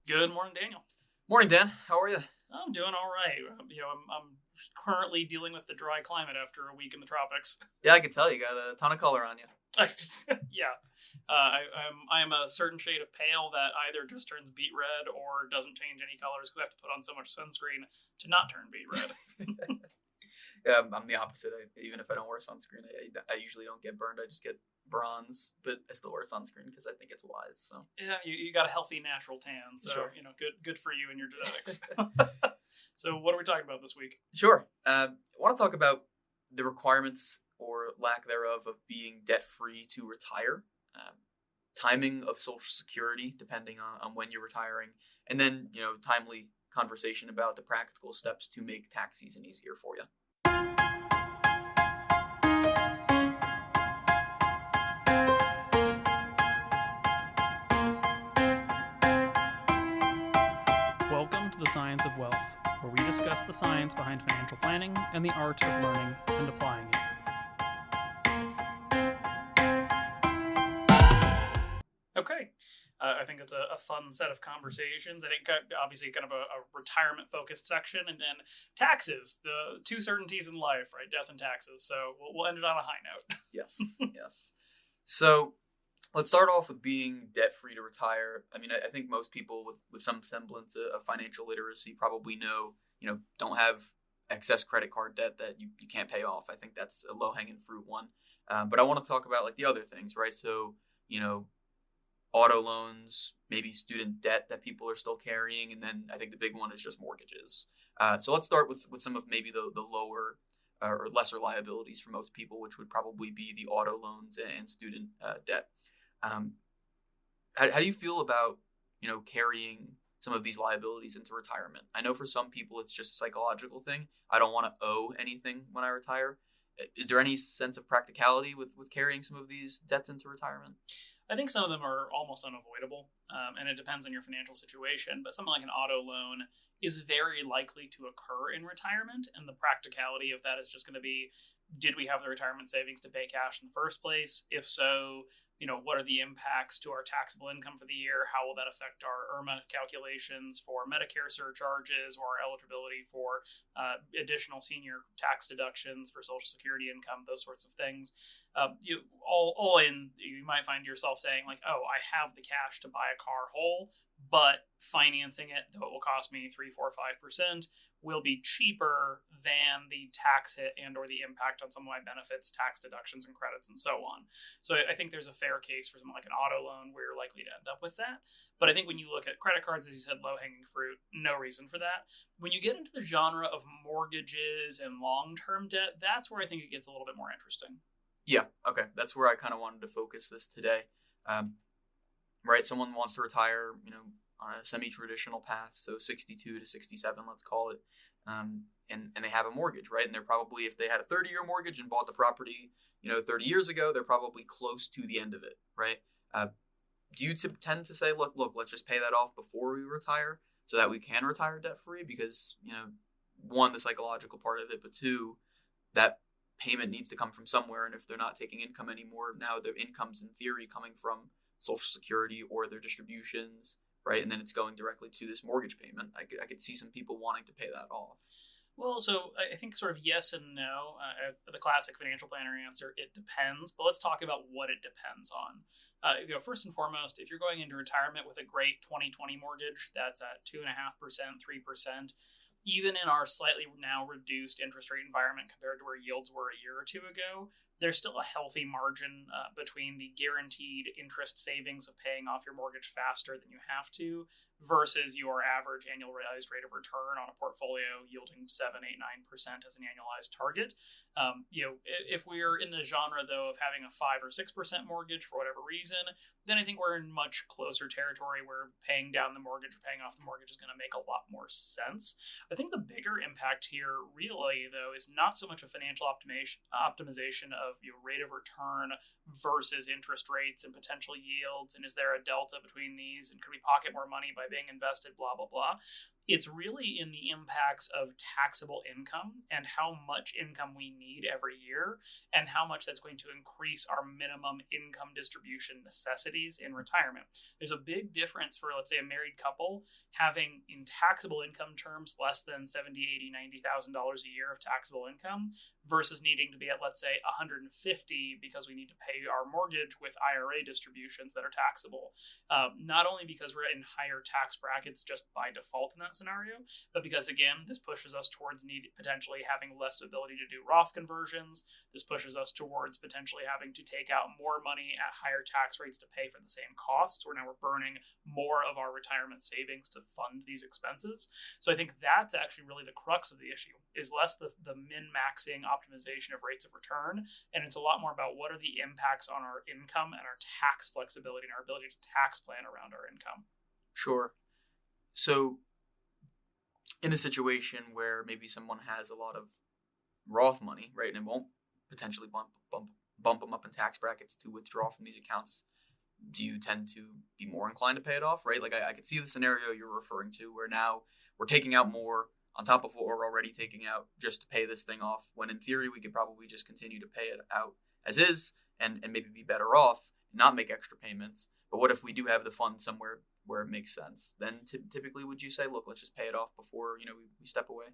Good morning, Daniel. Morning, Dan. How are you? I'm doing all right. I'm currently dealing with the dry climate after a week in the tropics. Yeah, I can tell you got a ton of color on you. Yeah, I'm a certain shade of pale that either just turns beet red or doesn't change any colors because I have to put on so much sunscreen to not turn beet red. Yeah, I'm the opposite. Even if I don't wear sunscreen, I usually don't get burned. I just get bronze, but I still wear sunscreen because I think it's wise. So Yeah, you got a healthy natural tan, so Sure. good for you and your genetics. So what are we talking about this week? sure. I want to talk about the requirements or lack thereof of being debt free to retire, timing of Social Security depending on when you're retiring, and then timely conversation about the practical steps to make tax season easier for you. Welcome to the Science of Wealth, where we discuss the science behind financial planning and the art of learning and applying it. Okay. I think it's a fun set of conversations. I think obviously kind of a retirement focused section, and then taxes, the two certainties in life, right? Death and taxes. So we'll end it on a high note. Yes, yes. So let's start off with being debt free to retire. I mean, I think most people with some semblance of financial literacy probably know, don't have excess credit card debt that you can't pay off. I think that's a low hanging fruit one. But I want to talk about like the other things, right? So, auto loans, maybe student debt that people are still carrying. And then I think the big one is just mortgages. So let's start with some of maybe the lower or lesser liabilities for most people, which would probably be the auto loans and student debt. How do you feel about, carrying some of these liabilities into retirement? I know for some people it's just a psychological thing. I don't want to owe anything when I retire. Is there any sense of practicality with carrying some of these debts into retirement? I think some of them are almost unavoidable, and it depends on your financial situation. But something like an auto loan is very likely to occur in retirement, and the practicality of that is just going to be: did we have the retirement savings to pay cash in the first place? If so, what are the impacts to our taxable income for the year? How will that affect our IRMA calculations for Medicare surcharges or our eligibility for additional senior tax deductions for Social Security income, those sorts of things? You might find yourself saying like, oh, I have the cash to buy a car whole, but financing it, though it will cost me 3, 4, 5%, will be cheaper than the tax hit and or the impact on some of my benefits, tax deductions and credits and so on. So I think there's a fair case for something like an auto loan where you're likely to end up with that. But I think when you look at credit cards, as you said, low-hanging fruit, no reason for that. When you get into the genre of mortgages and long-term debt, that's where I think it gets a little bit more interesting. Yeah, okay. That's where I kind of wanted to focus this today. Right, someone wants to retire, on a semi-traditional path, so 62 to 67, let's call it, and they have a mortgage, right? And they're probably, if they had a 30-year mortgage and bought the property, 30 years ago, they're probably close to the end of it, right? Do you tend to say, look, let's just pay that off before we retire so that we can retire debt-free? Because, one, the psychological part of it, but two, that payment needs to come from somewhere, and if they're not taking income anymore, now their income's in theory coming from Social Security or their distributions, right? And then it's going directly to this mortgage payment. I could see some people wanting to pay that off. Well, so I think sort of yes and no. The classic financial planner answer, it depends. But let's talk about what it depends on. First and foremost, if you're going into retirement with a great 2020 mortgage that's at 2.5%, 3%, even in our slightly now reduced interest rate environment compared to where yields were a year or two ago, there's still a healthy margin between the guaranteed interest savings of paying off your mortgage faster than you have to versus your average annualized rate of return on a portfolio yielding 7, 8, 9% as an annualized target. If we're in the genre, though, of having a 5 or 6% mortgage for whatever reason, then I think we're in much closer territory where paying down the mortgage or paying off the mortgage is going to make a lot more sense. I think the bigger impact here, really, though, is not so much a financial optimization of your rate of return versus interest rates and potential yields, and is there a delta between these, and could we pocket more money by being invested, blah, blah, blah. It's really in the impacts of taxable income and how much income we need every year and how much that's going to increase our minimum income distribution necessities in retirement. There's a big difference for, let's say, a married couple having in taxable income terms less than $70, $80, $90,000 a year of taxable income versus needing to be at, let's say, 150 because we need to pay our mortgage with IRA distributions that are taxable. Not only because we're in higher tax brackets just by default in that scenario, but because, again, this pushes us towards potentially having less ability to do Roth conversions. This pushes us towards potentially having to take out more money at higher tax rates to pay for the same costs, where now we're burning more of our retirement savings to fund these expenses. So I think that's actually really the crux of the issue, is less the min-maxing optimization of rates of return, and it's a lot more about what are the impacts on our income and our tax flexibility and our ability to tax plan around our income. Sure. So in a situation where maybe someone has a lot of Roth money, right, and it won't potentially bump them up in tax brackets to withdraw from these accounts, do you tend to be more inclined to pay it off, right? Like I could see the scenario you're referring to where now we're taking out more on top of what we're already taking out just to pay this thing off, when in theory we could probably just continue to pay it out as is and maybe be better off, not make extra payments. But what if we do have the funds somewhere where it makes sense? Then typically would you say, look, let's just pay it off before we step away?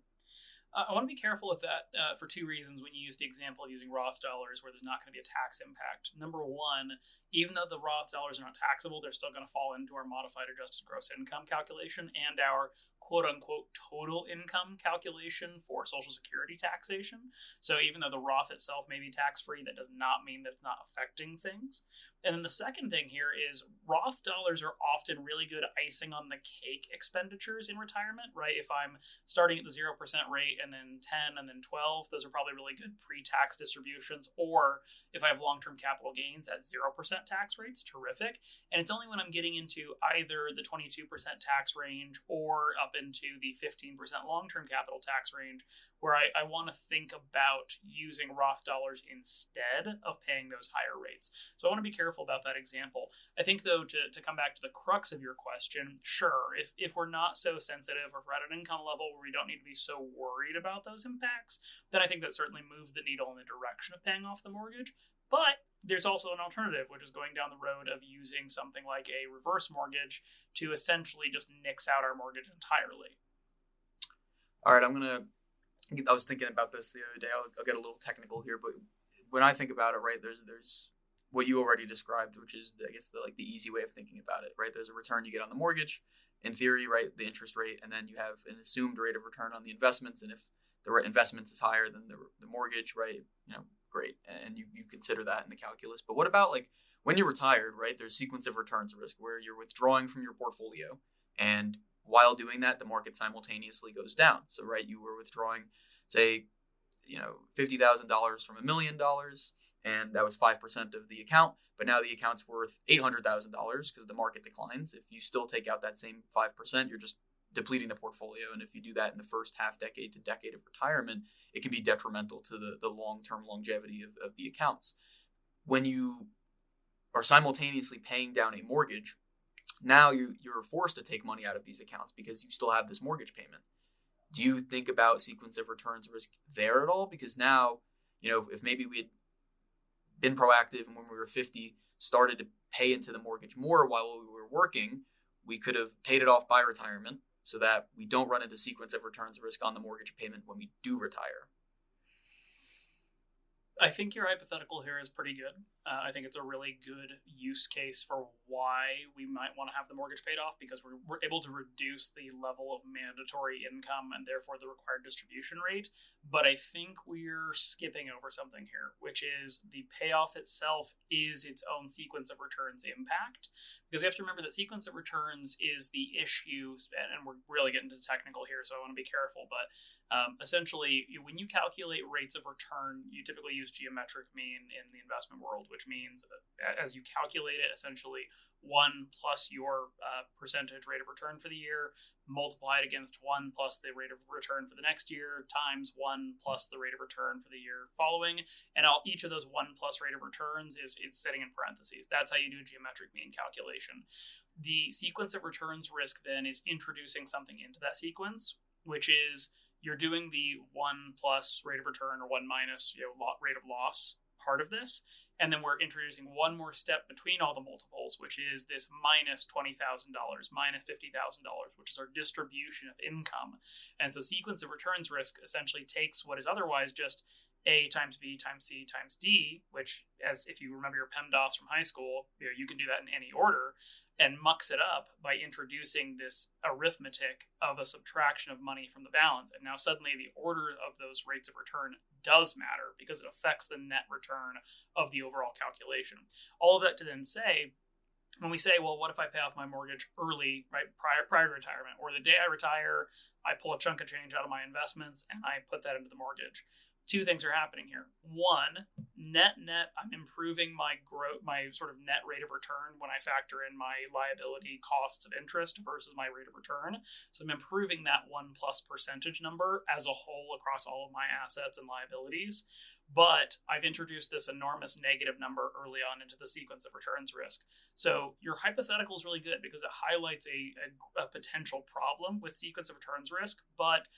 I want to be careful with that for two reasons when you use the example of using Roth dollars where there's not going to be a tax impact. Number one, even though the Roth dollars are not taxable, they're still going to fall into our modified adjusted gross income calculation and our quote-unquote total income calculation for Social Security taxation. So even though the Roth itself may be tax-free, that does not mean that it's not affecting things. And then the second thing here is Roth dollars are often really good icing on the cake expenditures in retirement, right? If I'm starting at the 0% rate and then 10 and then 12, those are probably really good pre-tax distributions. Or if I have long-term capital gains at 0% tax rates, terrific. And it's only when I'm getting into either the 22% tax range or up into the 15% long-term capital tax range where I want to think about using Roth dollars instead of paying those higher rates. So I want to be careful about that example. I think, though, to come back to the crux of your question, sure, if we're not so sensitive or if we're at an income level where we don't need to be so worried about those impacts, then I think that certainly moves the needle in the direction of paying off the mortgage. But there's also an alternative, which is going down the road of using something like a reverse mortgage to essentially just nix out our mortgage entirely. All right, I was thinking about this the other day. I'll get a little technical here, but when I think about it, right, there's what you already described, which is, I guess, the easy way of thinking about it, right? There's a return you get on the mortgage, in theory, right, the interest rate, and then you have an assumed rate of return on the investments, and if the investments is higher than the mortgage, right, great, and you consider that in the calculus. But what about, like, when you're retired, right, there's sequence of returns risk where you're withdrawing from your portfolio, and while doing that, the market simultaneously goes down. So, right, you were withdrawing, say, $50,000 from $1 million, and that was 5% of the account. But now the account's worth $800,000 because the market declines. If you still take out that same 5%, you're just depleting the portfolio. And if you do that in the first half decade to decade of retirement, it can be detrimental to the long-term longevity of the accounts. When you are simultaneously paying down a mortgage, now you're forced to take money out of these accounts because you still have this mortgage payment. Do you think about sequence of returns risk there at all? Because now, if maybe we had been proactive and when we were 50 started to pay into the mortgage more while we were working, we could have paid it off by retirement so that we don't run into sequence of returns risk on the mortgage payment when we do retire. I think your hypothetical here is pretty good. I think it's a really good use case for why we might want to have the mortgage paid off, because we're able to reduce the level of mandatory income and therefore the required distribution rate. But I think we're skipping over something here, which is the payoff itself is its own sequence of returns impact. Because you have to remember that sequence of returns is the issue, and we're really getting to technical here, so I want to be careful. But essentially, when you calculate rates of return, you typically use geometric mean in the investment world, which means as you calculate it, essentially 1 plus your percentage rate of return for the year, multiplied against 1 plus the rate of return for the next year, times 1 plus the rate of return for the year following. And each of those 1 plus rate of returns is it's sitting in parentheses. That's how you do a geometric mean calculation. The sequence of returns risk then is introducing something into that sequence, which is you're doing the 1 plus rate of return or 1 minus rate of loss part of this. And then we're introducing one more step between all the multiples, which is this minus $20,000, minus $50,000, which is our distribution of income. And so sequence of returns risk essentially takes what is otherwise just A times B times C times D, which, as if you remember your PEMDAS from high school, you can do that in any order, and mucks it up by introducing this arithmetic of a subtraction of money from the balance. And now suddenly the order of those rates of return does matter because it affects the net return of the overall calculation. All of that to then say, when we say, well, what if I pay off my mortgage early, right, prior to retirement, or the day I retire, I pull a chunk of change out of my investments and I put that into the mortgage? Two things are happening here. One, net, I'm improving my sort of net rate of return when I factor in my liability costs of interest versus my rate of return. So I'm improving that 1+ percentage number as a whole across all of my assets and liabilities. But I've introduced this enormous negative number early on into the sequence of returns risk. So your hypothetical is really good because it highlights a potential problem with sequence of returns risk, but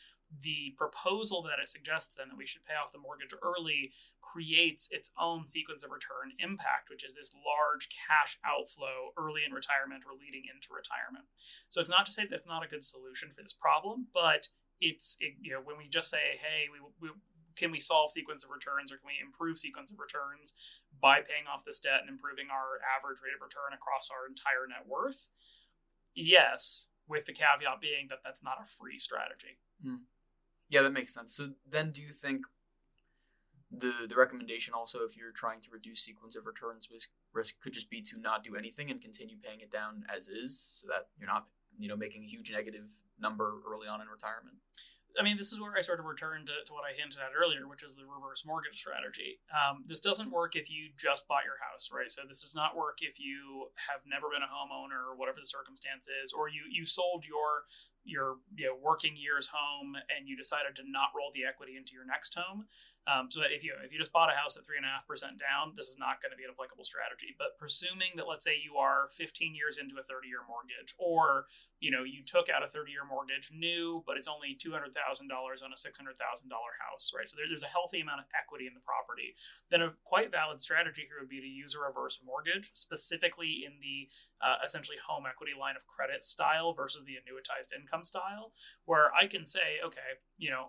the proposal that it suggests then that we should pay off the mortgage early creates its own sequence of return impact, which is this large cash outflow early in retirement or leading into retirement. So it's not to say that's not a good solution for this problem, but when we just say, hey, can we solve sequence of returns, or can we improve sequence of returns by paying off this debt and improving our average rate of return across our entire net worth? Yes, with the caveat being that that's not a free strategy. Yeah, that makes sense. So then do you think the recommendation also, if you're trying to reduce sequence of returns risk, could just be to not do anything and continue paying it down as is, so that you're not making a huge negative number early on in retirement? I mean, this is where I sort of return to what I hinted at earlier, which is the reverse mortgage strategy. This doesn't work if you just bought your house, right? So this does not work if you have never been a homeowner or whatever the circumstance is, or you sold your working year's home and you decided to not roll the equity into your next home. So that if you just bought a house at 3.5% down, this is not going to be an applicable strategy. But presuming that, let's say you are 15 years into a 30-year mortgage, or you took out a 30-year mortgage new, but it's only $200,000 on a $600,000 house, right? So there's a healthy amount of equity in the property. Then a quite valid strategy here would be to use a reverse mortgage, specifically in the essentially home equity line of credit style versus the annuitized income style, where I can say, okay,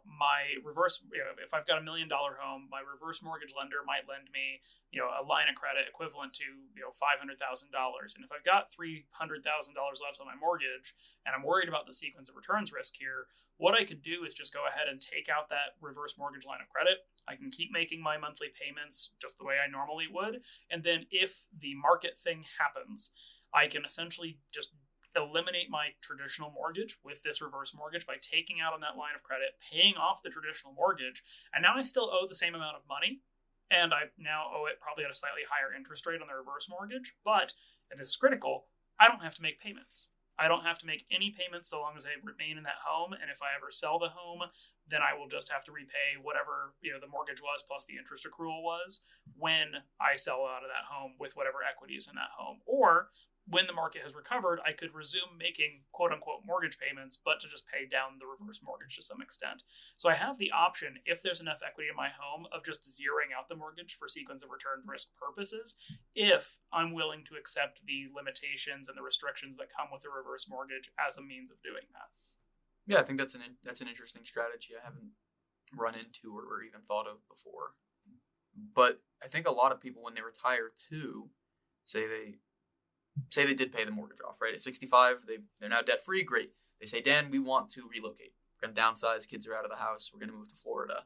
my reverse, if I've got $1 million home, my reverse mortgage lender might lend me, a line of credit equivalent to, $500,000. And if I've got $300,000 left on my mortgage and I'm worried about the sequence of returns risk here, what I could do is just go ahead and take out that reverse mortgage line of credit. I can keep making my monthly payments just the way I normally would. And then if the market thing happens, I can essentially just eliminate my traditional mortgage with this reverse mortgage by taking out on that line of credit, paying off the traditional mortgage, and now I still owe the same amount of money, and I now owe it probably at a slightly higher interest rate on the reverse mortgage, but, and this is critical, I don't have to make payments. I don't have to make any payments so long as I remain in that home, and if I ever sell the home, then I will just have to repay whatever the mortgage was plus the interest accrual was when I sell out of that home with whatever equity is in that home. Or when the market has recovered, I could resume making quote-unquote mortgage payments, but to just pay down the reverse mortgage to some extent. So I have the option, if there's enough equity in my home, of just zeroing out the mortgage for sequence of return risk purposes, if I'm willing to accept the limitations and the restrictions that come with a reverse mortgage as a means of doing that. Yeah, I think that's an interesting strategy I haven't run into or even thought of before. But I think a lot of people, when they retire too, say they did pay the mortgage off, right? At 65, they're now debt-free, great. They say, Dan, we want to relocate. We're going to downsize, kids are out of the house, we're going to move to Florida.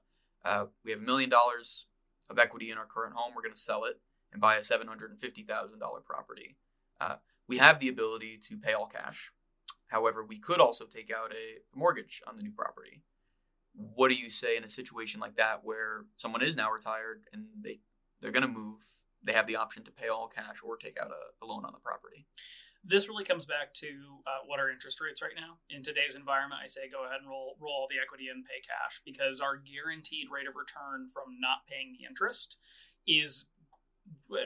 We have $1 million of equity in our current home, we're going to sell it and buy a $750,000 property. We have the ability to pay all cash. However, we could also take out a mortgage on the new property. What do you say in a situation like that where someone is now retired and they're going to move? They have the option to pay all cash or take out a loan on the property. This really comes back to what are interest rates right now. In today's environment, I say go ahead and roll all the equity and pay cash, because our guaranteed rate of return from not paying the interest is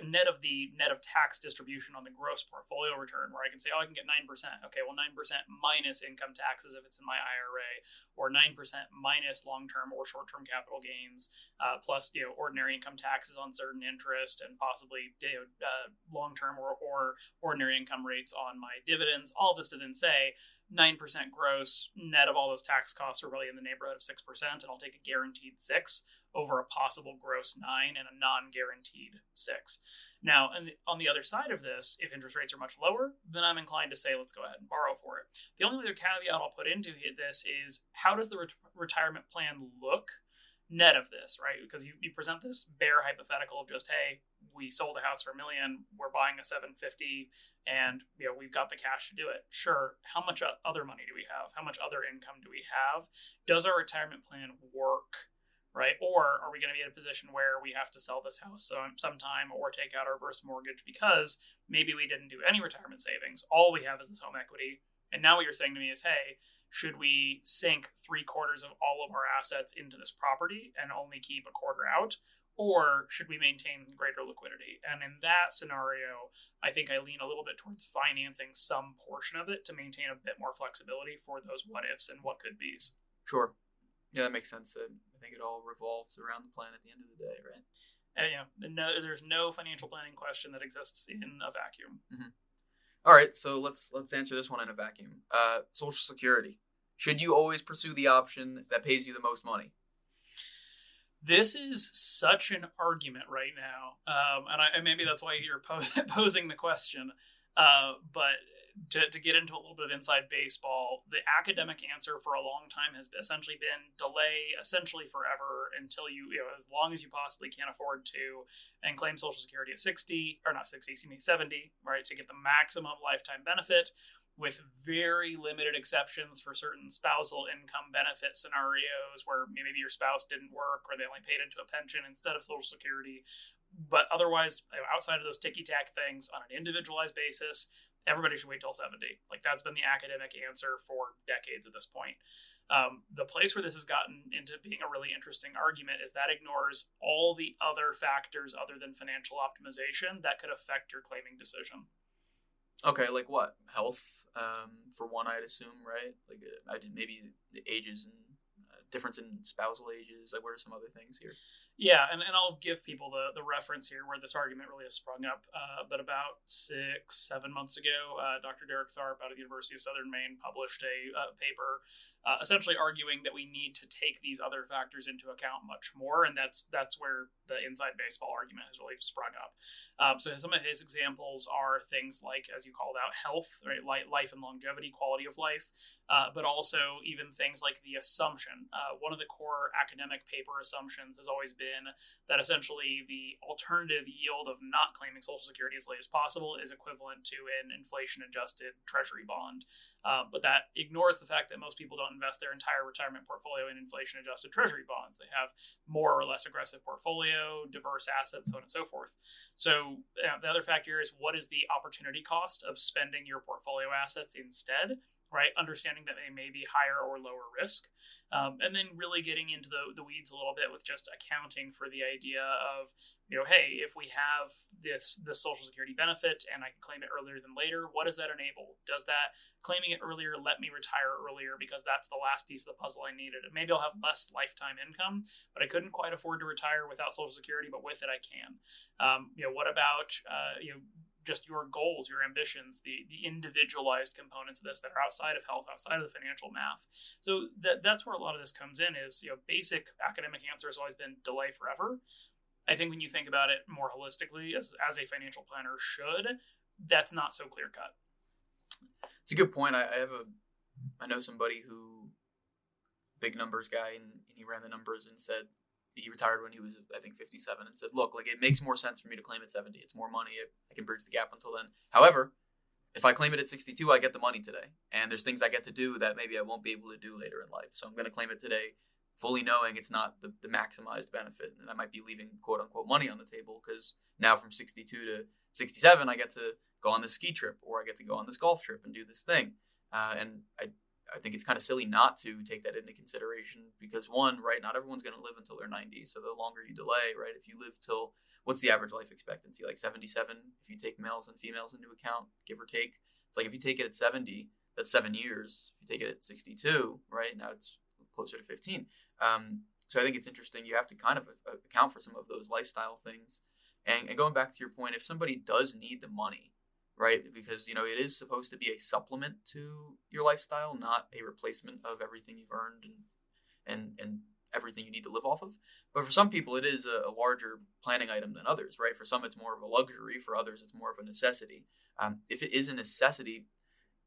net of tax distribution on the gross portfolio return, where I can say, oh, I can get 9%. Okay, well, 9% minus income taxes if it's in my IRA, or 9% minus long-term or short-term capital gains, plus ordinary income taxes on certain interest, and possibly long-term or ordinary income rates on my dividends. All of this to then say 9% gross net of all those tax costs are really in the neighborhood of 6%, and I'll take a guaranteed 6 over a possible gross 9 and a non-guaranteed 6. Now, on the other side of this, if interest rates are much lower, then I'm inclined to say let's go ahead and borrow for it. The only other caveat I'll put into this is, how does the retirement plan look net of this, right? Because you present this bare hypothetical of just, hey, we sold a house for $1 million, we're buying a $750, and we've got the cash to do it. Sure, how much other money do we have? How much other income do we have? Does our retirement plan work, right? Or are we going to be in a position where we have to sell this house sometime, or take out our reverse mortgage because maybe we didn't do any retirement savings, all we have is this home equity, and now what you're saying to me is, hey, should we sink 3/4 of all of our assets into this property and only keep a quarter out? Or should we maintain greater liquidity? And in that scenario, I think I lean a little bit towards financing some portion of it to maintain a bit more flexibility for those what ifs and what could be's. Sure. Yeah, that makes sense. I think it all revolves around the plan at the end of the day, right? No, there's no financial planning question that exists in a vacuum. Mm-hmm. All right, so let's answer this one in a vacuum. Social Security. Should you always pursue the option that pays you the most money? This is such an argument right now, and maybe that's why you're posing the question. But to get into a little bit of inside baseball, the academic answer for a long time has essentially been delay essentially forever until you as long as you possibly can afford to, and claim Social Security at 70, right, to get the maximum lifetime benefit, with very limited exceptions for certain spousal income benefit scenarios where maybe your spouse didn't work or they only paid into a pension instead of Social Security. But otherwise, outside of those ticky-tack things, on an individualized basis, everybody should wait till 70. Like, that's been the academic answer for decades at this point. The place where this has gotten into being a really interesting argument is that ignores all the other factors other than financial optimization that could affect your claiming decision. Okay, like what? Health, for one, I'd assume, right? Like, maybe the ages and difference in spousal ages. Like, what are some other things here? Yeah, and I'll give people the reference here where this argument really has sprung up. But about 6-7 months ago, Dr. Derek Tharp out of the University of Southern Maine published a paper essentially arguing that we need to take these other factors into account much more, and that's where the inside baseball argument has really sprung up. So some of his examples are things like, as you called out, health, right, life and longevity, quality of life, but also even things like the assumption. One of the core academic paper assumptions has always been that essentially the alternative yield of not claiming Social Security as late as possible is equivalent to an inflation-adjusted treasury bond. But that ignores the fact that most people don't invest their entire retirement portfolio in inflation-adjusted treasury bonds. They have more or less aggressive portfolio, diverse assets, so on and so forth. So the other factor is, what is the opportunity cost of spending your portfolio assets instead, right? Understanding that they may be higher or lower risk. And then really getting into the weeds a little bit with just accounting for the idea of, hey, if we have this Social Security benefit and I can claim it earlier than later, what does that enable? Does that claiming it earlier let me retire earlier because that's the last piece of the puzzle I needed? And maybe I'll have less lifetime income, but I couldn't quite afford to retire without Social Security, but with it I can. What about, just your goals, your ambitions, the individualized components of this that are outside of health, outside of the financial math. So that's where a lot of this comes in is, basic academic answer has always been delay forever. I think when you think about it more holistically, as a financial planner should, that's not so clear cut. It's a good point. I know somebody who, big numbers guy, and he ran the numbers and said, he retired when he was, I think, 57, and said, look, like, it makes more sense for me to claim at 70. It's more money. I can bridge the gap until then. However, if I claim it at 62, I get the money today. And there's things I get to do that maybe I won't be able to do later in life. So I'm going to claim it today, fully knowing it's not the maximized benefit. And I might be leaving, quote unquote, money on the table, because now from 62 to 67, I get to go on this ski trip, or I get to go on this golf trip and do this thing. And I think it's kind of silly not to take that into consideration because, one, right, not everyone's going to live until they're 90. So the longer you delay, right, if you live till what's the average life expectancy? Like 77 if you take males and females into account, give or take. It's like if you take it at 70, that's 7 years. If you take it at 62, right, now it's closer to 15. So I think it's interesting. You have to kind of account for some of those lifestyle things. And going back to your point, if somebody does need the money, right, because, it is supposed to be a supplement to your lifestyle, not a replacement of everything you've earned and everything you need to live off of. But for some people, it is a larger planning item than others, right? For some, it's more of a luxury. For others, it's more of a necessity. If it is a necessity,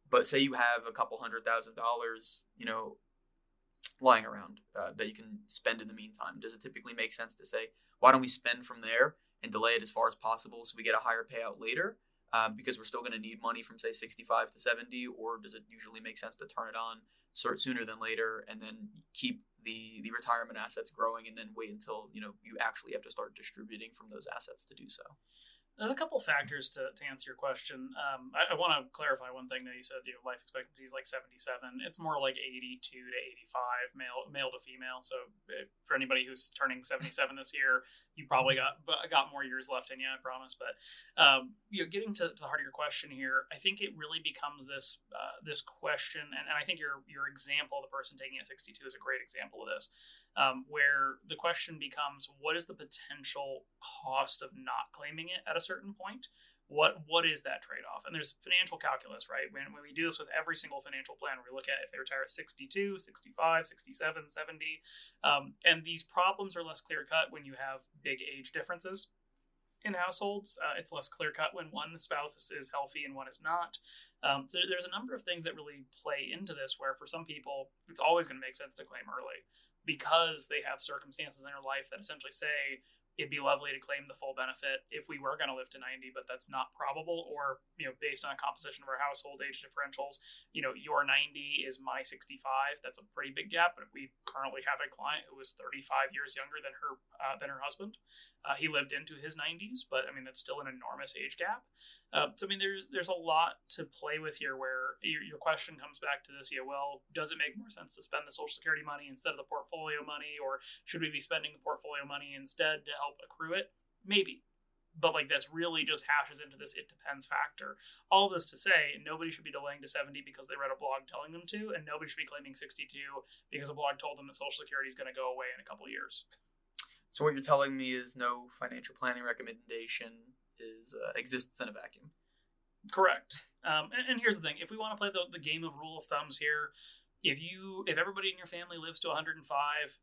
but say you have a couple $100,000, lying around that you can spend in the meantime, does it typically make sense to say, why don't we spend from there and delay it as far as possible so we get a higher payout later? Because we're still going to need money from, say, 65 to 70, or does it usually make sense to turn it on sooner than later and then keep the retirement assets growing and then wait until, you actually have to start distributing from those assets to do so? There's a couple factors to answer your question. I want to clarify one thing that you said. Life expectancy is like 77. It's more like 82 to 85, male to female. So for anybody who's turning 77 this year, you probably got more years left in you, I promise. But getting to the heart of your question here, I think it really becomes this question, and I think your example, the person taking it at 62, is a great example of this. Where the question becomes, what is the potential cost of not claiming it at a certain point? What is that trade-off? And there's financial calculus, right? When we do this with every single financial plan, we look at if they retire at 62, 65, 67, 70. And these problems are less clear-cut when you have big age differences in households. It's less clear-cut when one spouse is healthy and one is not. So there's a number of things that really play into this, where for some people, it's always going to make sense to claim early, because they have circumstances in their life that essentially say it'd be lovely to claim the full benefit if we were going to live to 90, but that's not probable. Or, based on a composition of our household age differentials, your 90 is my 65. That's a pretty big gap. But we currently have a client who is 35 years younger than her husband. He lived into his 90s, but that's still an enormous age gap. So there's a lot to play with here, where your question comes back to this. Well, does it make more sense to spend the Social Security money instead of the portfolio money, or should we be spending the portfolio money instead to help accrue it? Maybe. But that's really just hashes into this it depends factor. All of this to say, nobody should be delaying to 70 because they read a blog telling them to, and nobody should be claiming 62 because a blog told them that Social Security is going to go away in a couple of years. So what you're telling me is no financial planning recommendation exists in a vacuum. Correct. And here's the thing: if we want to play the game of rule of thumbs here, if everybody in your family lives to 105,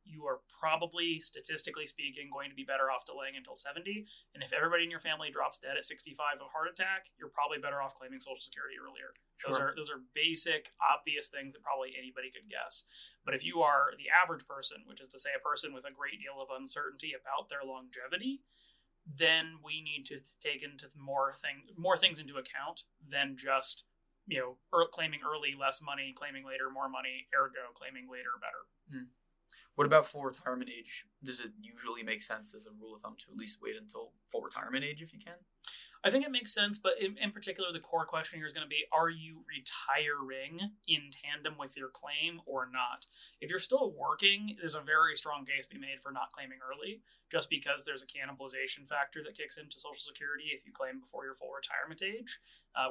you are probably, statistically speaking, going to be better off delaying until 70. And if everybody in your family drops dead at 65 of a heart attack, you're probably better off claiming Social Security earlier. Sure. Those are basic, obvious things that probably anybody could guess. But if you are the average person, which is to say a person with a great deal of uncertainty about their longevity, then we need to take into more things into account than just claiming early less money, claiming later more money, ergo claiming later better. What about full retirement age? Does it usually make sense as a rule of thumb to at least wait until full retirement age if you can? I think it makes sense, but in particular, the core question here is going to be, are you retiring in tandem with your claim or not? If you're still working, there's a very strong case to be made for not claiming early, just because there's a cannibalization factor that kicks into Social Security if you claim before your full retirement age,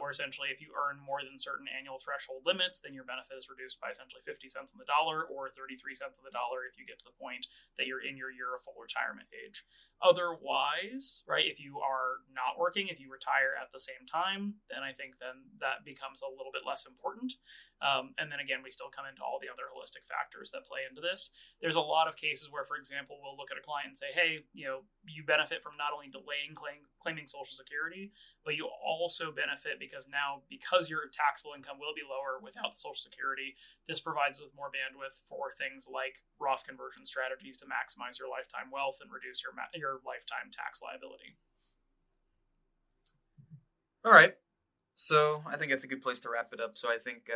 where essentially if you earn more than certain annual threshold limits, then your benefit is reduced by essentially 50 cents on the dollar or 33 cents on the dollar if you get to the point that you're in your year of full retirement age. Otherwise, right, if you are not working, if you retire at the same time, then I think that becomes a little bit less important. And then again, we still come into all the other holistic factors that play into this. There's a lot of cases where, for example, we'll look at a client and say, hey, you benefit from not only delaying claiming Social Security, but you also benefit because your taxable income will be lower without the Social Security. This provides us with more bandwidth for things like Roth conversion strategies to maximize your lifetime wealth and reduce your lifetime tax liability. All right. So I think that's a good place to wrap it up. So I think,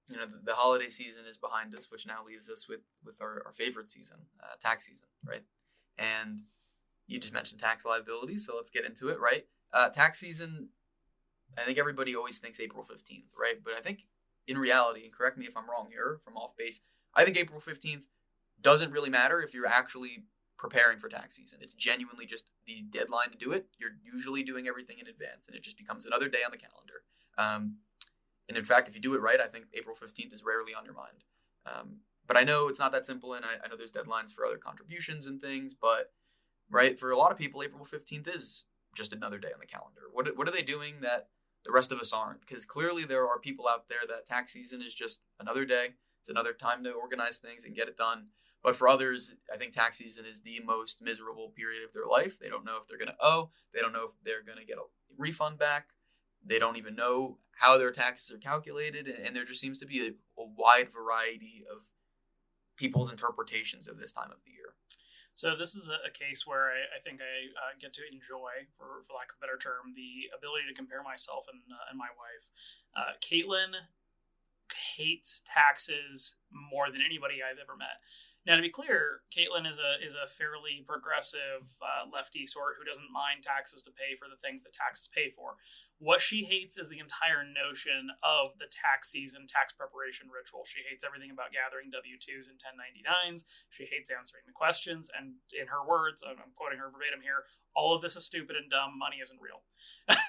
the holiday season is behind us, which now leaves us with our favorite season, tax season, right? And you just mentioned tax liability, so let's get into it, right? Tax season, I think everybody always thinks April 15th, right? But I think in reality, and correct me if I'm wrong here, from off base, I think April 15th doesn't really matter if you're actually preparing for tax season. It's genuinely just the deadline to do it. You're usually doing everything in advance, and it just becomes another day on the calendar. And in fact, if you do it right, I think April 15th is rarely on your mind. But I know it's not that simple, and I know there's deadlines for other contributions and things, but right, for a lot of people, April 15th is just another day on the calendar. What are they doing that the rest of us aren't? Because clearly there are people out there that tax season is just another day. It's another time to organize things and get it done. But for others, I think tax season is the most miserable period of their life. They don't know if they're going to owe. They don't know if they're going to get a refund back. They don't even know how their taxes are calculated. And there just seems to be a wide variety of people's interpretations of this time of the year. So this is a case where I think I get to enjoy, for lack of a better term, the ability to compare myself and my wife. Caitlin hates taxes more than anybody I've ever met. Now, to be clear, Caitlin is a fairly progressive lefty sort who doesn't mind taxes to pay for the things that taxes pay for. What she hates is the entire notion of the tax season, tax preparation ritual. She hates everything about gathering W-2s and 1099s. She hates answering the questions. And in her words, I'm quoting her verbatim here, all of this is stupid and dumb. Money isn't real.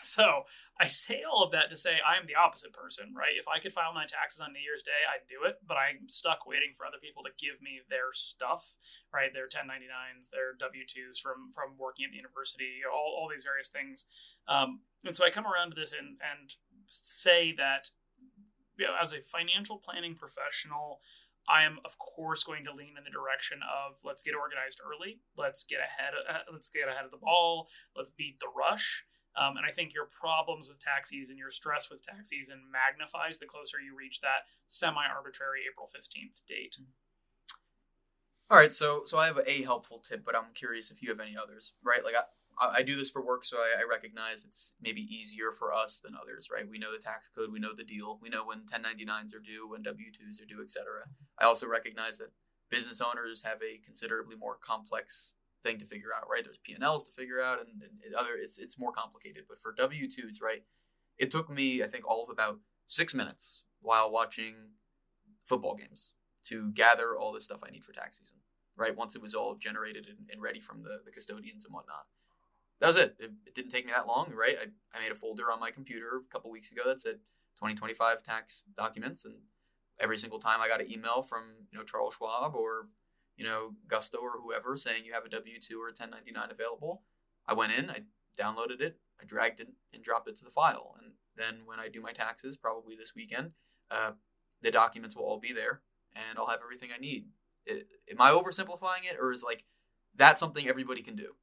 So I say all of that to say I'm the opposite person, right? If I could file my taxes on New Year's Day, I'd do it. But I'm stuck waiting for other people to give me their stuff, right? Their 1099s, their W-2s from working at the university, all these various things. And so I come around to this and say that, as a financial planning professional, I am, of course, going to lean in the direction of let's get organized early. Let's get ahead of the ball. Let's beat the rush. And I think your problems with tax season, your stress with tax season magnifies the closer you reach that semi-arbitrary April 15th date. All right, so I have a helpful tip, but I'm curious if you have any others, right? Like I do this for work, so I recognize it's maybe easier for us than others, right? We know the tax code, we know the deal, we know when 1099s are due, when W-2s are due, etc. I also recognize that business owners have a considerably more complex thing to figure out, right? There's P&Ls to figure out, and it's more complicated. But for W-2s, right, it took me, I think, all of about 6 minutes while watching football games to gather all the stuff I need for tax season, right? Once it was all generated and ready from the custodians and whatnot. That was it. It didn't take me that long, right? I made a folder on my computer a couple weeks ago that said 2025 tax documents, and every single time I got an email from Charles Schwab or Gusto or whoever saying you have a W-2 or a 1099 available, I went in, I downloaded it, I dragged it and dropped it to the file, and then when I do my taxes, probably this weekend, the documents will all be there, and I'll have everything I need. Am I oversimplifying it, or is that something everybody can do?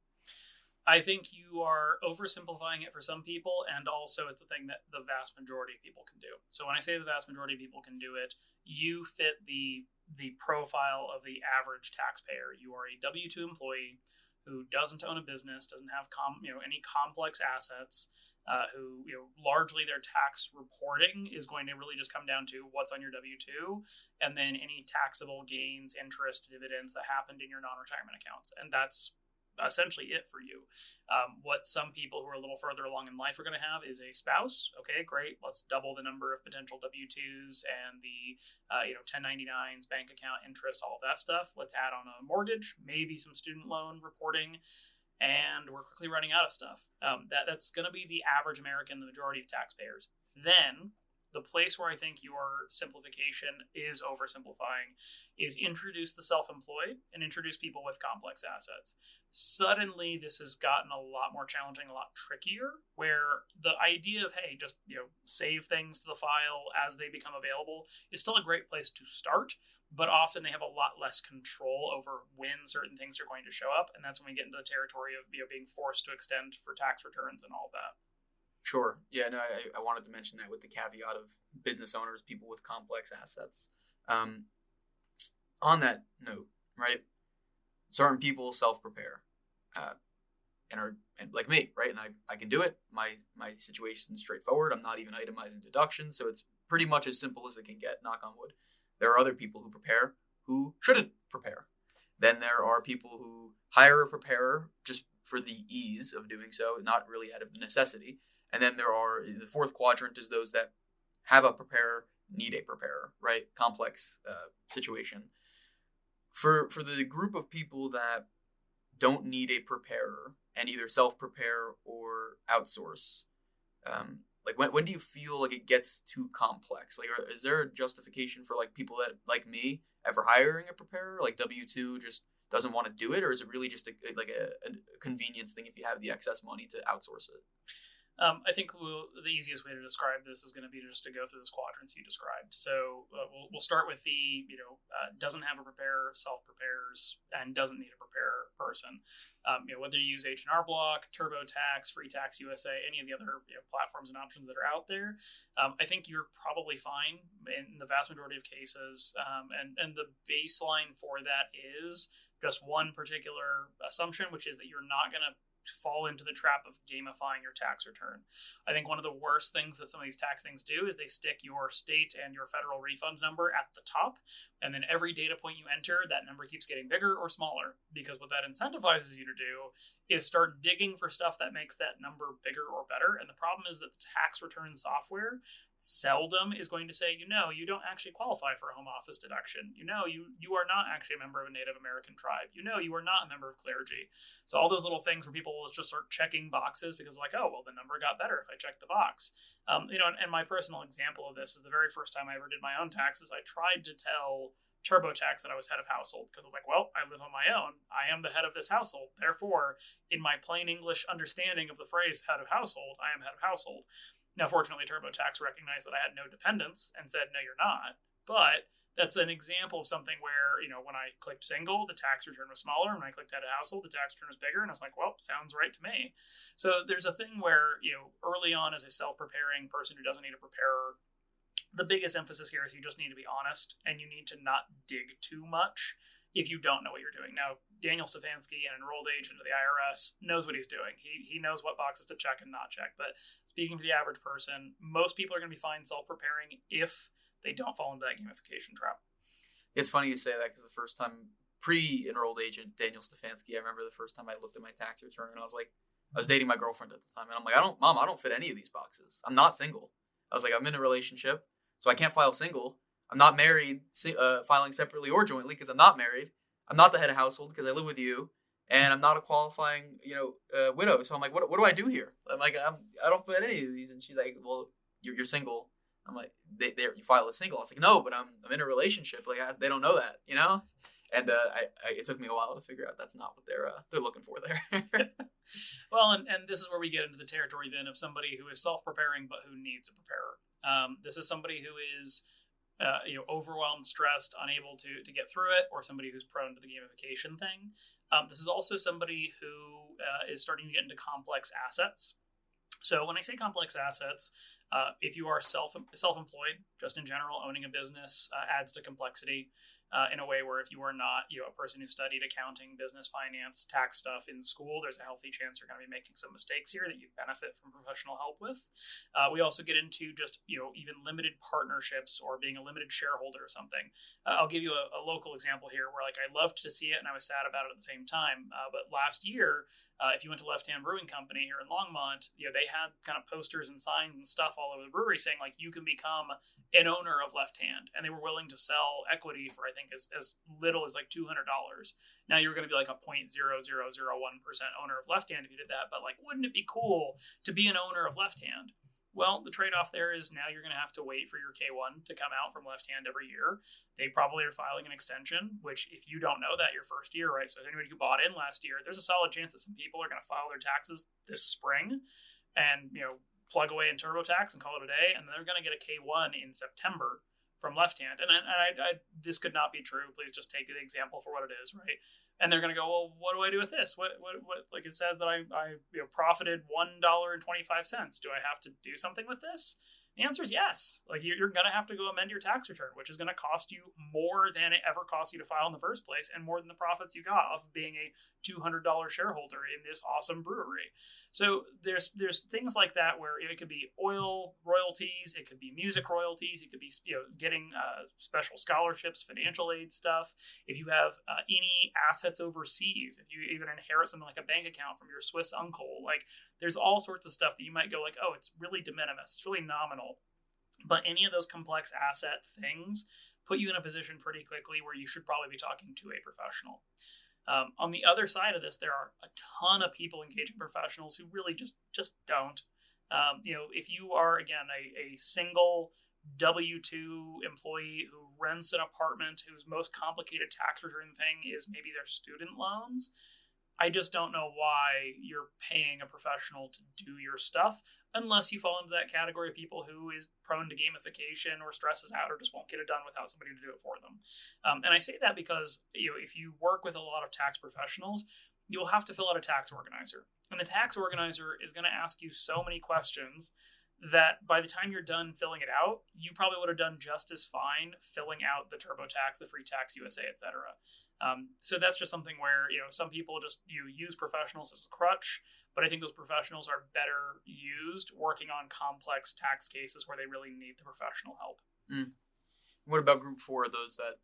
I think you are oversimplifying it for some people, and also it's a thing that the vast majority of people can do. So when I say the vast majority of people can do it, you fit the profile of the average taxpayer. You are a W-2 employee who doesn't own a business, doesn't have any complex assets, who largely their tax reporting is going to really just come down to what's on your W-2, and then any taxable gains, interest, dividends that happened in your non-retirement accounts, and that's essentially it for you. What some people who are a little further along in life are going to have is a spouse. Okay, great. Let's double the number of potential W-2s and the 1099s, bank account interest, all of that stuff. Let's add on a mortgage, maybe some student loan reporting, and we're quickly running out of stuff. That's going to be the average American, the majority of taxpayers. Then the place where I think your simplification is oversimplifying is introduce the self-employed and introduce people with complex assets. Suddenly, this has gotten a lot more challenging, a lot trickier, where the idea of, hey, just save things to the file as they become available is still a great place to start, but often they have a lot less control over when certain things are going to show up, and that's when we get into the territory of being forced to extend for tax returns and all of that. Sure. Yeah, no, I wanted to mention that with the caveat of business owners, people with complex assets. On that note, right, certain people self-prepare and are like me, right? And I can do it. My situation is straightforward. I'm not even itemizing deductions, so it's pretty much as simple as it can get, knock on wood. There are other people who prepare who shouldn't prepare. Then there are people who hire a preparer just for the ease of doing so, not really out of necessity. And then there are, the fourth quadrant is those that have a preparer, need a preparer, right? Complex situation. For the group of people that don't need a preparer and either self-prepare or outsource? Like when do you feel like it gets too complex? Like, is there a justification for like people that like me ever hiring a preparer? Like W-2 just doesn't want to do it, or is it really just a convenience thing if you have the excess money to outsource it? I think the easiest way to describe this is going to be just to go through those quadrants you described. So we'll start with the doesn't have a preparer, self prepares, and doesn't need a preparer person. Whether you use H&R Block, TurboTax, Free Tax USA, any of the other platforms and options that are out there, I think you're probably fine in the vast majority of cases. And the baseline for that is just one particular assumption, which is that you're not going to fall into the trap of gamifying your tax return. I think one of the worst things that some of these tax things do is they stick your state and your federal refund number at the top, and then every data point you enter, that number keeps getting bigger or smaller, because what that incentivizes you to do is start digging for stuff that makes that number bigger or better. And the problem is that the tax return software seldom is going to say, you don't actually qualify for a home office deduction. You are not actually a member of a Native American tribe. You are not a member of clergy. So all those little things where people will just start checking boxes because like, oh, well, the number got better if I checked the box. And my personal example of this is the very first time I ever did my own taxes, I tried to tell TurboTax that I was head of household because I was like, well, I live on my own. I am the head of this household. Therefore, in my plain English understanding of the phrase head of household, I am head of household. Now, fortunately, TurboTax recognized that I had no dependents and said, no, you're not. But that's an example of something where, when I clicked single, the tax return was smaller. And when I clicked head of household, the tax return was bigger. And I was like, well, sounds right to me. So there's a thing where, early on as a self-preparing person who doesn't need a preparer, the biggest emphasis here is you just need to be honest and you need to not dig too much if you don't know what you're doing. Now, Daniel Stefanski, an enrolled agent of the IRS, knows what he's doing. He knows what boxes to check and not check. But speaking for the average person, most people are going to be fine self-preparing if they don't fall into that gamification trap. It's funny you say that because the first time, pre-enrolled agent Daniel Stefanski, I remember the first time I looked at my tax return and I was like, I was dating my girlfriend at the time. And I'm like, I don't fit any of these boxes. I'm not single. I was like, I'm in a relationship, so I can't file single. I'm not married, filing separately or jointly because I'm not married. I'm not the head of household because I live with you, and I'm not a qualifying, widow. So I'm like, what do I do here? I'm like, I don't fit any of these. And she's like, well, you're single. I'm like, you file as single. I was like, no, but I'm in a relationship. Like they don't know that, And it took me a while to figure out that's not what they're looking for there. Well, and this is where we get into the territory then of somebody who is self-preparing but who needs a preparer. This is somebody who is overwhelmed, stressed, unable to get through it, or somebody who's prone to the gamification thing. This is also somebody who is starting to get into complex assets. So when I say complex assets, if you are self-employed, just in general, owning a business adds to complexity in a way where if you are not a person who studied accounting, business, finance, tax stuff in school, there's a healthy chance you're going to be making some mistakes here that you benefit from professional help with. We also get into just even limited partnerships or being a limited shareholder or something. I'll give you a local example here where I loved to see it and I was sad about it at the same time. But last year, if you went to Left Hand Brewing Company here in Longmont, they had kind of posters and signs and stuff all over the brewery saying you can become an owner of Left Hand, and they were willing to sell equity for I think as little as $200. Now you're going to be a 0.0001% owner of Left Hand if you did that, but wouldn't it be cool to be an owner of Left Hand? Well, the trade-off there is now you're going to have to wait for your K1 to come out from Left Hand every year. They probably are filing an extension, which if you don't know that your first year, right? So anybody who bought in last year, there's a solid chance that some people are going to file their taxes this spring and, plug away in TurboTax and call it a day. And then they're going to get a K1 in September from Left Hand. And I this could not be true. Please just take the example for what it is, right? And they're going to go, well, what do I do with this? What it says that I profited $1.25. Do I have to do something with this? The answer is yes. You're going to have to go amend your tax return, which is going to cost you more than it ever cost you to file in the first place and more than the profits you got off of being a $200 shareholder in this awesome brewery. So there's things like that where it could be oil royalties, it could be music royalties, it could be getting special scholarships, financial aid stuff. If you have any assets overseas, if you even inherit something like a bank account from your Swiss uncle, there's all sorts of stuff that you might go oh, it's really de minimis, it's really nominal. But any of those complex asset things put you in a position pretty quickly where you should probably be talking to a professional. On the other side of this, there are a ton of people engaging professionals who really just don't. If you are, again, a single W-2 employee who rents an apartment whose most complicated tax return thing is maybe their student loans, I just don't know why you're paying a professional to do your stuff unless you fall into that category of people who is prone to gamification or stresses out or just won't get it done without somebody to do it for them. And I say that because if you work with a lot of tax professionals, you'll have to fill out a tax organizer. And the tax organizer is going to ask you so many questions that by the time you're done filling it out, you probably would have done just as fine filling out the TurboTax, the Free Tax USA, etc. So that's just something where some people just use professionals as a crutch, but I think those professionals are better used working on complex tax cases where they really need the professional help. What about group 4, those that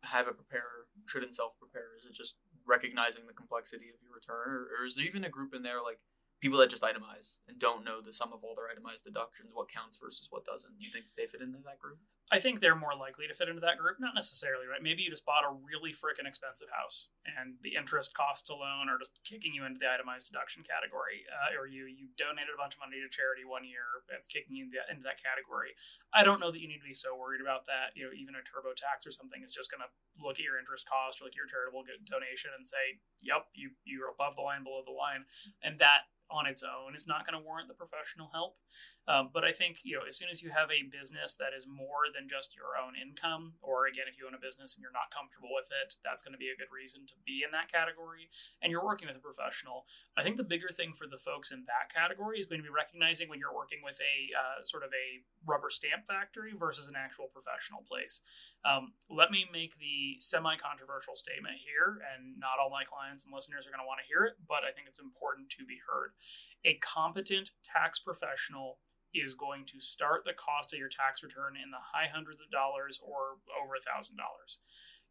have a preparer, shouldn't self-prepare? Is it just recognizing the complexity of your return, or is there even a group in there like people that just itemize and don't know the sum of all their itemized deductions, what counts versus what doesn't? Do you think they fit into that group? I think they're more likely to fit into that group. Not necessarily, right? Maybe you just bought a really freaking expensive house and the interest costs alone are just kicking you into the itemized deduction category. Or you donated a bunch of money to charity one year, that's kicking you into that category. I don't know that you need to be so worried about that. Even a TurboTax or something is just going to look at your interest cost or look at your charitable donation and say, yep, you're above the line, below the line. And that on its own is not going to warrant the professional help. But I think, as soon as you have a business that is more than just your own income, or again, if you own a business and you're not comfortable with it, that's going to be a good reason to be in that category. And you're working with a professional. I think the bigger thing for the folks in that category is going to be recognizing when you're working with a sort of a rubber stamp factory versus an actual professional place. Let me make the semi-controversial statement here, and not all my clients and listeners are going to want to hear it, but I think it's important to be heard. A competent tax professional is going to start the cost of your tax return in the high hundreds of dollars or over $1,000.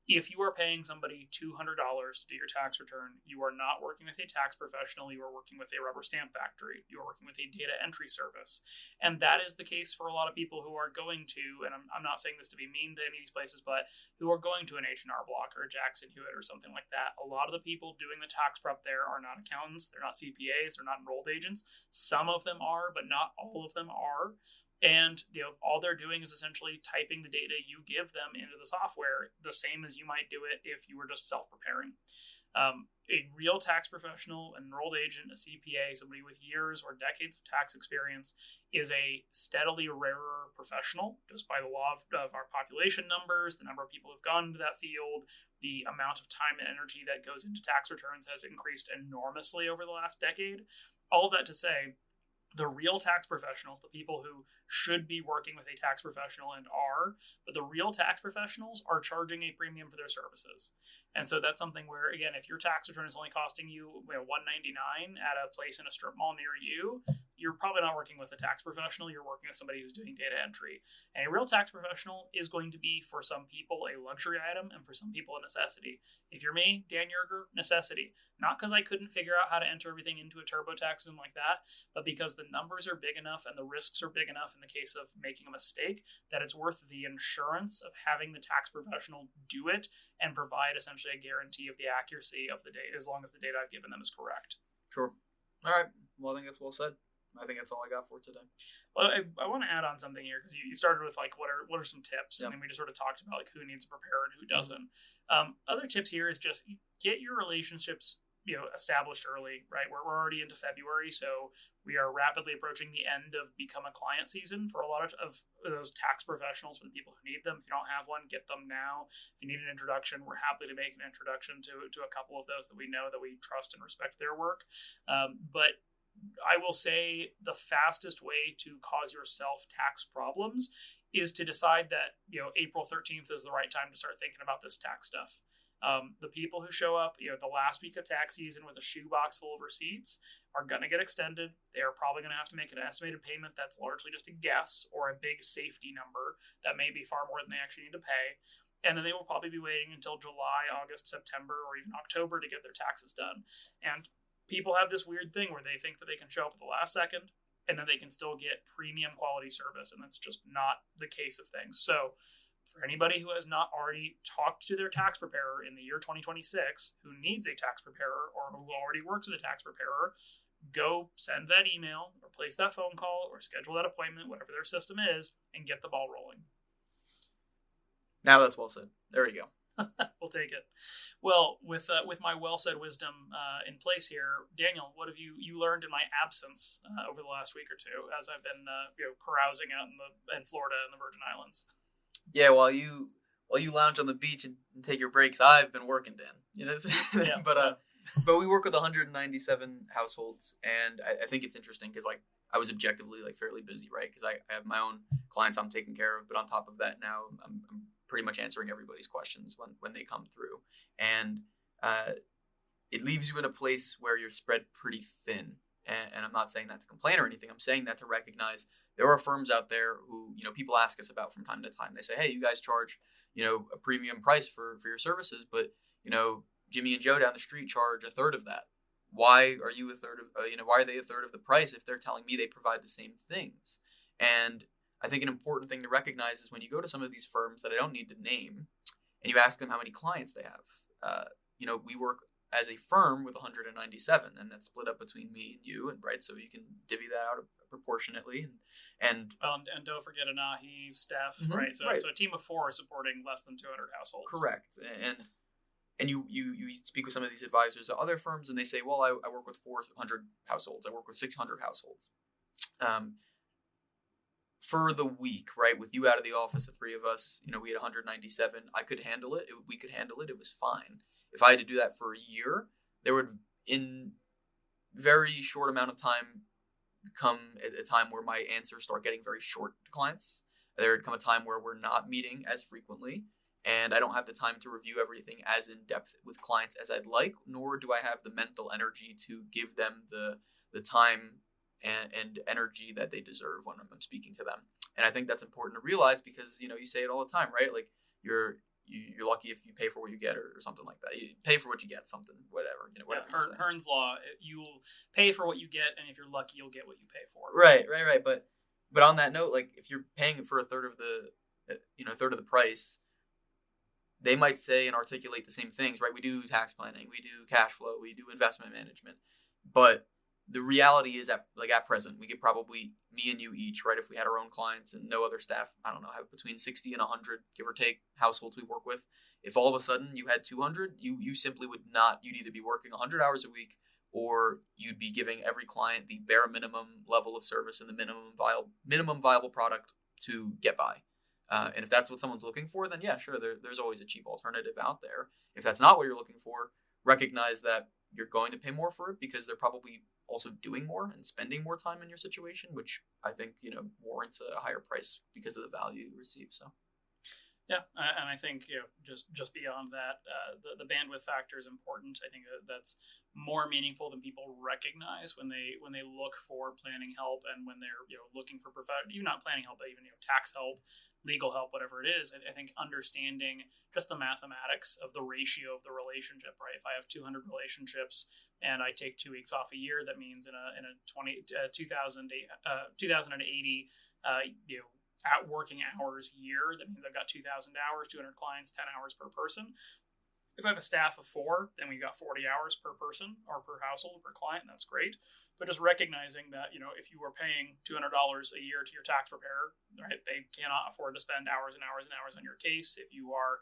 If you are paying somebody $200 to do your tax return, you are not working with a tax professional. You are working with a rubber stamp factory. You are working with a data entry service. And that is the case for a lot of people who are going to, and I'm not saying this to be mean to any of these places, but who are going to an H&R Block or a Jackson Hewitt or something like that. A lot of the people doing the tax prep there are not accountants. They're not CPAs. They're not enrolled agents. Some of them are, but not all of them are. And all they're doing is essentially typing the data you give them into the software, the same as you might do it if you were just self-preparing. A real tax professional, an enrolled agent, a CPA, somebody with years or decades of tax experience, is a steadily rarer professional, just by the law of our population numbers, the number of people who've gone into that field, the amount of time and energy that goes into tax returns has increased enormously over the last decade. All of that to say, the real tax professionals, the people who should be working with a tax professional and are, but the real tax professionals are charging a premium for their services. And so that's something where, again, if your tax return is only costing you $199 at a place in a strip mall near you, you're probably not working with a tax professional. You're working with somebody who's doing data entry. And a real tax professional is going to be, for some people, a luxury item, and for some people, a necessity. If you're me, Dan Yerger, necessity. Not because I couldn't figure out how to enter everything into a TurboTax and like that, but because the numbers are big enough and the risks are big enough in the case of making a mistake that it's worth the insurance of having the tax professional do it and provide essentially a guarantee of the accuracy of the data, as long as the data I've given them is correct. Sure. All right. Well, I think that's well said. I think that's all I got for today. Well, I want to add on something here because you started with what are some tips, Yep. and then we just sort of talked about who needs to prepare and who doesn't. Other tips here is just get your relationships established early, right? We're already into February, so we are rapidly approaching the end of become a client season for a lot of those tax professionals, for the people who need them. If you don't have one, get them now. If you need an introduction, we're happy to make an introduction to a couple of those that we know that we trust and respect their work. But I will say the fastest way to cause yourself tax problems is to decide that April 13th is the right time to start thinking about this tax stuff. The people who show up the last week of tax season with a shoebox full of receipts are going to get extended. They are probably going to have to make an estimated payment that's largely just a guess or a big safety number that may be far more than they actually need to pay. And then they will probably be waiting until July, August, September, or even October to get their taxes done. And people have this weird thing where they think that they can show up at the last second and then they can still get premium quality service. And that's just not the case of things. So For anybody who has not already talked to their tax preparer in the year 2026, who needs a tax preparer or who already works with a tax preparer, go send that email or place that phone call or schedule that appointment, whatever their system is, and get the ball rolling. Now that's well said. There you go. We'll take it. Well, with my well-said wisdom in place here, Daniel, what have you learned in my absence over the last week or two as I've been carousing out in Florida and the Virgin Islands? Yeah, while you lounge on the beach and take your breaks, I've been working, Dan. But we work with 197 households, and I think it's interesting because I was objectively fairly busy, right? Because I have my own clients I'm taking care of, but on top of that now I'm pretty much answering everybody's questions when they come through. And it leaves you in a place where you're spread pretty thin. And I'm not saying that to complain or anything. I'm saying that to recognize there are firms out there who, people ask us about from time to time. They say, hey, you guys charge, a premium price for your services, but, Jimmy and Joe down the street charge a third of that. Why are you a third of, why are they a third of the price if they're telling me they provide the same things? And I think an important thing to recognize is when you go to some of these firms that I don't need to name, and you ask them how many clients they have. We work as a firm with 197, and that's split up between me and you, and right, so you can divvy that out proportionately. And don't forget Anahi staff, mm-hmm, right? So right. So a team of 4 is supporting less than 200 households. Correct, and you speak with some of these advisors at other firms, and they say, well, I work with 400 households, I work with 600 households. For the week, right, with you out of the office, the 3 of us, we had 197. I could handle it. We could handle it. It was fine. If I had to do that for a year, there would, in very short amount of time, come a time where my answers start getting very short to clients. There would come a time where we're not meeting as frequently, and I don't have the time to review everything as in depth with clients as I'd like, nor do I have the mental energy to give them the time and energy that they deserve when I'm speaking to them. And I think that's important to realize because, you say it all the time, right? Like you're lucky if you pay for what you get or something like that. You pay for what you get, something, whatever, whatever. Yeah, Hearn's law, you'll pay for what you get, and if you're lucky, you'll get what you pay for. Right. But on that note, if you're paying for a third of the price, they might say and articulate the same things, right? We do tax planning, we do cash flow, we do investment management, but the reality is at present, we get probably me and you each, right? If we had our own clients and no other staff, I don't know, have between 60 and 100, give or take, households we work with. If all of a sudden you had 200, you simply would not, you'd either be working 100 hours a week or you'd be giving every client the bare minimum level of service and the minimum viable product to get by. And if that's what someone's looking for, then yeah, sure, there's always a cheap alternative out there. If that's not what you're looking for, recognize that you're going to pay more for it because they're probably also doing more and spending more time in your situation, which I think, warrants a higher price because of the value you receive. So. Yeah, and I think just beyond that, the bandwidth factor is important. I think that's more meaningful than people recognize when they look for planning help and when they're looking for even not planning help, but even tax help, legal help, whatever it is. I think understanding just the mathematics of the ratio of the relationship, right? If I have 200 relationships and I take 2 weeks off a year, that means in a 2080 at working hours year, that means I've got 2,000 hours, 200 clients, 10 hours per person. If I have a staff of 4, then we've got 40 hours per person or per household, per client, and that's great. But just recognizing that, if you are paying $200 a year to your tax preparer, right, they cannot afford to spend hours and hours and hours on your case. If you are,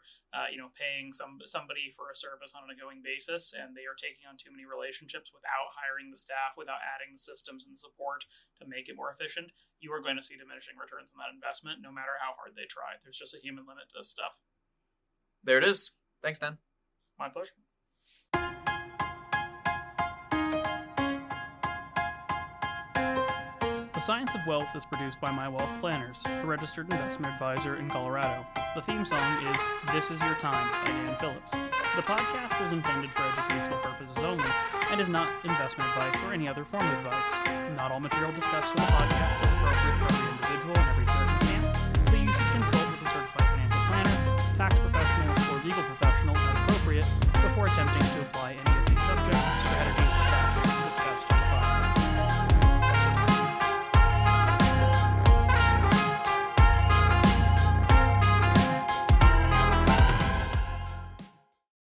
paying somebody for a service on an ongoing basis and they are taking on too many relationships without hiring the staff, without adding the systems and the support to make it more efficient, you are going to see diminishing returns on that investment, no matter how hard they try. There's just a human limit to this stuff. There it is. Thanks, Dan. My pleasure. The Science of Wealth is produced by My Wealth Planners, a registered investment advisor in Colorado. The theme song is This Is Your Time by Dan Phillips. The podcast is intended for educational purposes only and is not investment advice or any other form of advice. Not all material discussed in the podcast is appropriate for every